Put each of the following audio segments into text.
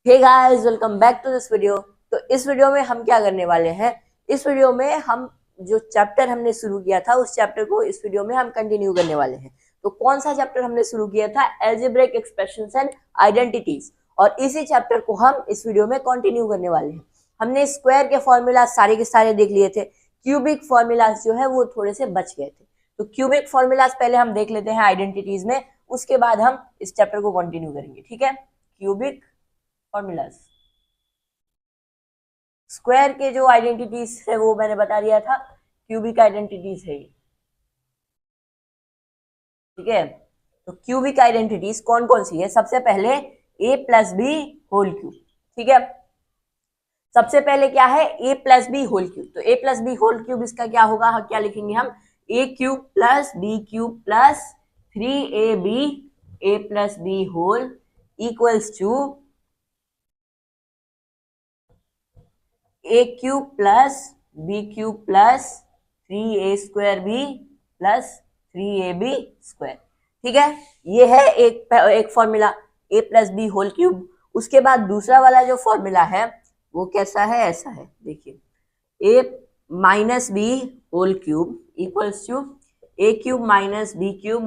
Hey guys, welcome back to this video. तो इस video में हम क्या करने वाले हैं, इस वीडियो में हम जो चैप्टर हमने शुरू किया था उस चैप्टर को इस वीडियो में हम कंटिन्यू करने वाले हैं। तो कौन सा चैप्टर हमने शुरू किया था? Algebraic expressions and identities. और इसी चैप्टर को हम इस वीडियो में कंटिन्यू करने वाले हैं। हमने स्क्वायर के फॉर्मूला सारे के सारे देख लिए थे। क्यूबिक फॉर्मूलाज जो है वो थोड़े से बच गए थे। तो क्यूबिक फॉर्मूलाज पहले हम देख लेते हैं आइडेंटिटीज में, उसके बाद हम इस चैप्टर को कंटिन्यू करेंगे। ठीक है, क्यूबिक फॉर्मूलाज। स्क्वायर के जो आइडेंटिटीज है वो मैंने बता दिया था, क्यूबिक आइडेंटिटीज है ये। ठीक है, तो क्यूबिक आइडेंटिटीज कौन कौन सी है? सबसे पहले a plus B whole cube. ठीक है, सबसे पहले क्या है? a plus B whole cube. तो a plus B whole cube इसका क्या होगा, क्या लिखेंगे हम? a cube plus B cube plus 3ab a plus B whole equals to A cube plus B cube plus 3a² B plus 3ab square. ठीक है, ये है एक formula a plus B whole cube. उसके बाद दूसरा वाला जो फॉर्मूला है वो कैसा है? ऐसा है, देखिए, a minus B whole cube equals to A cube minus B cube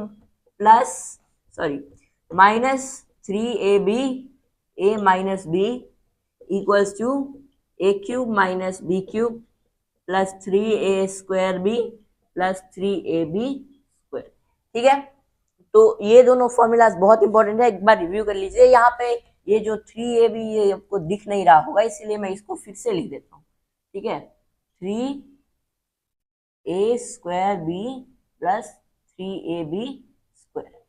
plus minus 3ab a minus B equals to A cube minus B cube plus 3a² B plus 3ab square. ठीक है, तो ये दोनों formulas बहुत important है, एक बार review कर लीजिए। यहाँ पे ये जो 3ab ये आपको दिख नहीं रहा होगा, इसीलिए मैं इसको फिर से लिख देता हूँ। ठीक है, 3a² B plus 3ab square.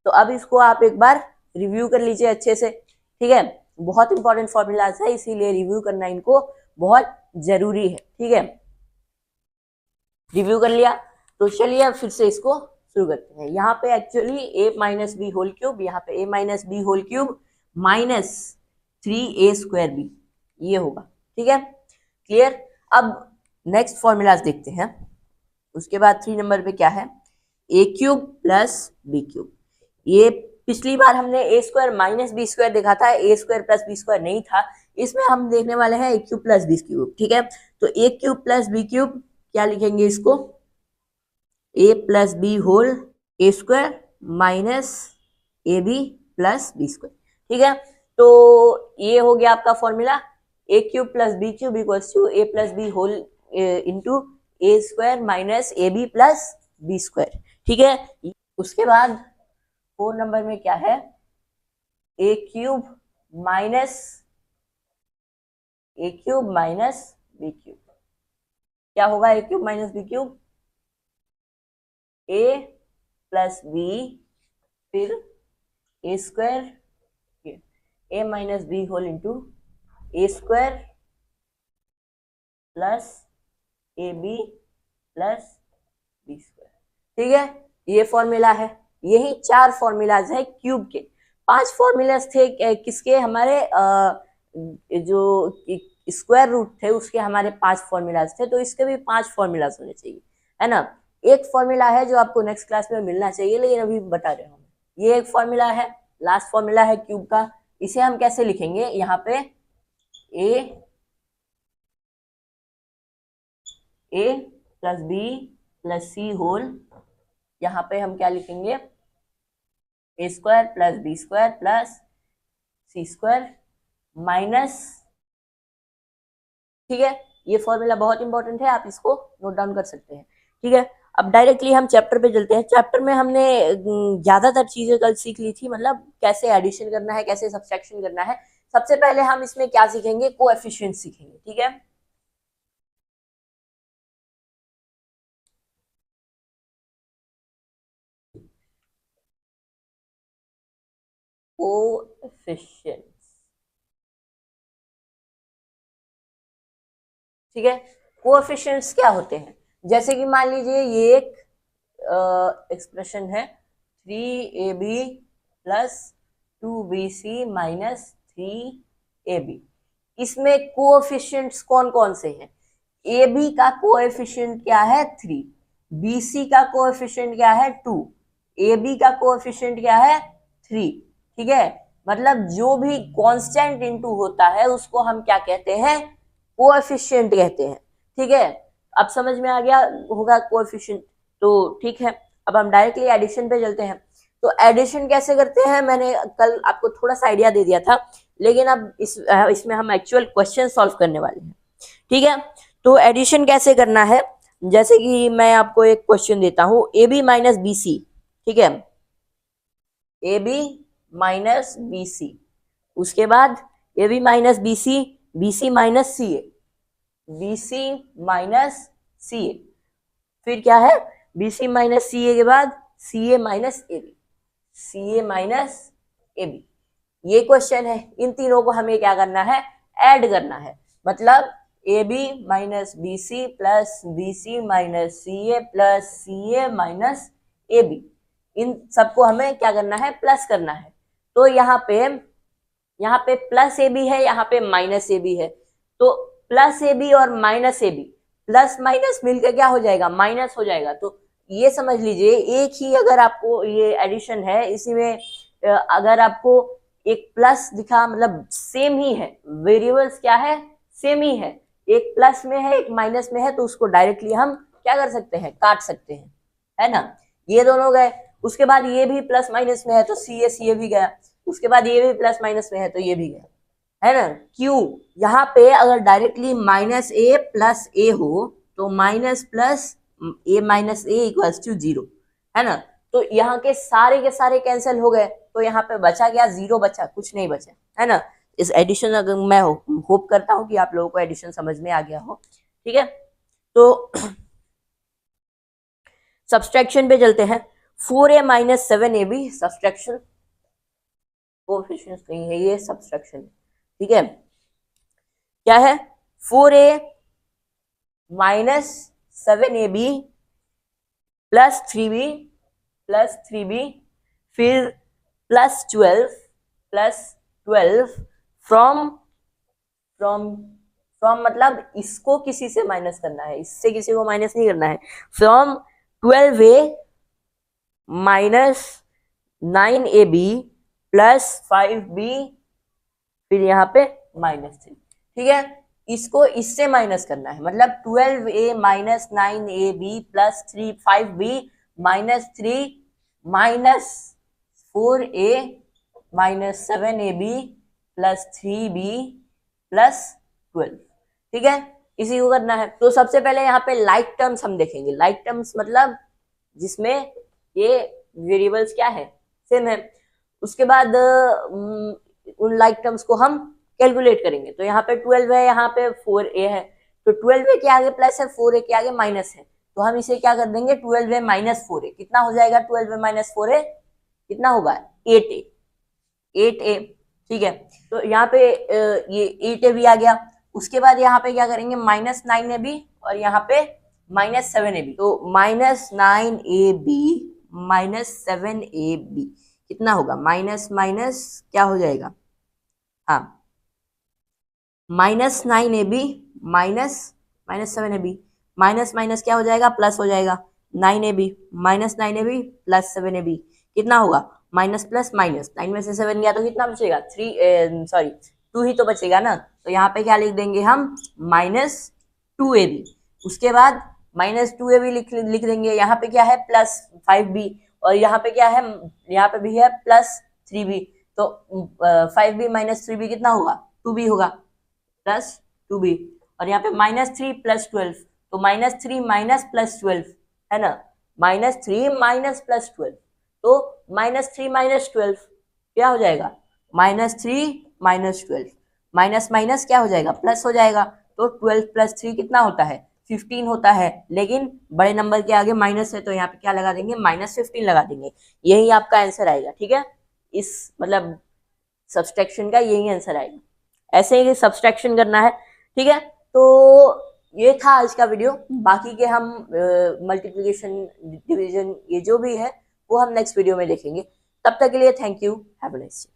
तो अब इसको आप एक बार रिव्यू कर लीजिए अच्छे से। ठीक है, बहुत इंपॉर्टेंट फॉर्मूलाज है, इसीलिए रिव्यू करना इनको बहुत जरूरी है। ठीक है, रिव्यू कर लिया तो चलिए अब फिर से इसको शुरू करते हैं। यहाँ पे actually a minus B whole cube, यहाँ पे a minus B whole cube minus 3a² B, ये होगा। ठीक है, क्लियर। अब नेक्स्ट फॉर्मूलाज देखते हैं। उसके बाद 3 नंबर पे क्या है? a cube plus B cube. ये पिछली बार हमने a² माइनस बी² देखा था, a² प्लस बी² नहीं था। इसमें हम देखने वाले हैं a cube plus B cube. ठीक है, तो a cube plus B cube क्या लिखेंगे इसको? a plus B whole a² minus A B plus बी²। ठीक है, तो ये हो गया आपका formula, a cube plus B cube equals to a plus B whole into a² minus A B plus बी²। ठीक है, उसके बाद 4 नंबर में क्या है? A cube minus B cube. क्या होगा a cube minus B cube? A plus b फिर a² a minus B whole into a² plus A B plus बी²। ठीक है, ये फॉर्मूला है। यही 4 फॉर्मूलाज है क्यूब के। 5 फॉर्मूलाज थे किसके? हमारे जो स्क्वायर रूट थे उसके हमारे 5 फॉर्मूलाज थे, तो इसके भी 5 फॉर्मूलाज होने चाहिए, है ना। एक फॉर्मूला है जो आपको नेक्स्ट क्लास में मिलना चाहिए, लेकिन अभी बता रहे हूँ। ये एक फॉर्मूला है, लास्ट फॉर्मूला है क्यूब का। इसे हम कैसे लिखेंगे? यहाँ पे ए प्लस बी प्लस सी होल, यहाँ पे हम क्या लिखेंगे? a² plus b² plus c² minus. ठीक है, ये फॉर्मूला बहुत इंपॉर्टेंट है, आप इसको नोट डाउन कर सकते हैं। ठीक है, अब डायरेक्टली हम चैप्टर पे चलते हैं। चैप्टर में हमने ज्यादातर चीजें कल सीख ली थी, मतलब कैसे एडिशन करना है, कैसे सब्सट्रैक्शन करना है। सबसे पहले हम इसमें क्या सीखेंगे? कोएफिशिएंट सीखेंगे। ठीक है, कोएफिशिएंट। ठीक है, कोएफिशिएंट्स क्या होते हैं? जैसे कि मान लीजिए ये एक एक्सप्रेशन है 3ab plus 2bc minus 3ab। इसमें कोएफिशिएंट्स कौन कौन से हैं? ab का कोएफिशिएंट क्या है? 3। bc का कोएफिशिएंट क्या है? 2। ab का कोएफिशिएंट क्या है? 3। ठीक है, मतलब जो भी कांस्टेंट इनटू होता है उसको हम क्या कहते हैं, कोएफिशिएंट कहते हैं। ठीक है, अब समझ में आ गया होगा कोएफिशिएंट, तो ठीक है। अब हम डायरेक्टली एडिशन पे चलते हैं। तो एडिशन कैसे करते हैं मैंने कल आपको थोड़ा सा आइडिया दे दिया था, लेकिन अब इसमें हम एक्चुअल क्वेश्चन सॉल्व करने वाले हैं। ठीक है, तो एडिशन कैसे करना है, जैसे कि मैं आपको एक क्वेश्चन देता हूं, a b minus b c. ठीक है, a b minus b c, उसके बाद a b minus b c minus c a, b c minus c a, फिर क्या है B c minus c a के बाद c a minus A b, c a minus A b. ये question है, इन तीनों को हमें क्या करना है, ऐड करना है। मतलब a b minus b c plus b c minus c a plus c a minus A b, इन सबको हमें क्या करना है, प्लस करना है। तो यहाँ पे प्लस ए बी है, यहाँ पे माइनस ए बी है, तो प्लस ए बी और minus A B, plus minus मिलकर क्या हो जाएगा, माइनस हो जाएगा। तो ये समझ लीजिए एक ही, अगर आपको ये एडिशन है, इसी में अगर आपको एक प्लस दिखा, मतलब सेम ही है, वेरिएबल्स क्या है, सेम ही है, एक प्लस में है एक माइनस में है, तो उसको डायरेक्टली हम क्या कर सकते हैं, काट सकते हैं, है ना। ये दोनों गए, उसके बाद ये भी प्लस माइनस में है तो सी ए भी गया, उसके बाद ये भी प्लस माइनस में है तो ये भी गया, है ना। क्यों, यहाँ पे अगर directly minus A plus A हो तो minus plus A minus A equals to 0, है ना। तो यहाँ के सारे कैंसिल हो गए, तो यहाँ पे बचा क्या, 0 बचा, कुछ नहीं बचा, है ना। इस एडिशन अगर मैं होप करता हूँ कि आप लोगों को एडिशन समझ में आ गया हो। ठीक है, तो सब्सट्रैक्शन पे चलते हैं। 4a minus 7ab subtraction, coefficients नहीं है, ये सब्सट्रैक्शन। ठीक है, क्या है, 4a minus 7ab plus 3b फिर प्लस 12 फ्रॉम मतलब इसको किसी से माइनस करना है, इससे किसी को माइनस नहीं करना है। From 12a minus 9ab plus 5b फिर यहाँ पे माइनस 3। ठीक है, इसको इससे माइनस करना है, मतलब 12a minus 9ab plus 5b minus 3 minus 4a minus 7ab plus 3b plus 12। ठीक है, इसी को करना है। तो सबसे पहले यहाँ पे लाइक टर्म्स हम देखेंगे। लाइक टर्म्स मतलब जिसमें ये वेरिएबल्स क्या है, सेम है। उसके बाद उन लाइक टर्म्स को हम कैलकुलेट करेंगे। तो यहाँ पे 12 है, यहाँ पे 4a है, तो 12a के आगे प्लस है, 4a के आगे माइनस है, तो हम इसे क्या कर देंगे, 12a माइनस 4a, कितना हो जाएगा 12a माइनस 4a, कितना होगा 8a। ठीक है, तो यहाँ पे ये 8a भी आ गया। उसके बाद यहाँ पे क्या करेंगे, माइनस 9ab और यहाँ पे माइनस 7ab, तो माइनस 9ab माइनस 7ab कितना होगा, माइनस माइनस क्या हो जाएगा, हाँ minus 9ab minus 7ab, minus minus क्या हो जाएगा, प्लस हो जाएगा, 9ab minus 9ab plus 7ab कितना होगा, माइनस प्लस माइनस, 9 में से 7 गया तो कितना बचेगा, 2 ही तो बचेगा ना। तो यहाँ पे क्या लिख देंगे हम, माइनस 2ab। उसके बाद माइनस 2ab लिख देंगे, यहाँ पे क्या है प्लस 5b और यहाँ पे क्या है, यहाँ पे भी है प्लस 3b, तो 5b माइनस 3b कितना होगा, 2b होगा, प्लस 2b। और यहाँ पे माइनस 3 प्लस 12, तो माइनस 3 माइनस प्लस 12, है ना, माइनस 3 माइनस प्लस 12, तो माइनस 3 माइनस 12 क्या हो जाएगा, माइनस 3 माइनस 12, माइनस माइनस क्या हो जाएगा, प्लस हो जाएगा। तो 12 प्लस 3 कितना होता है, 15 होता है, लेकिन बड़े नंबर के आगे माइनस है तो यहाँ पे क्या लगा देंगे, माइनस 15 लगा देंगे, यही आपका आंसर आएगा। ठीक है, इस मतलब सब्सट्रैक्शन का यही आंसर आएगा, ऐसे ही सब्सट्रैक्शन करना है। ठीक है, तो ये था आज का वीडियो। बाकी के हम मल्टीप्लिकेशन डिवीजन ये जो भी है वो हम नेक्स्ट वीडियो में देखेंगे। तब तक के लिए thank you, have a nice day.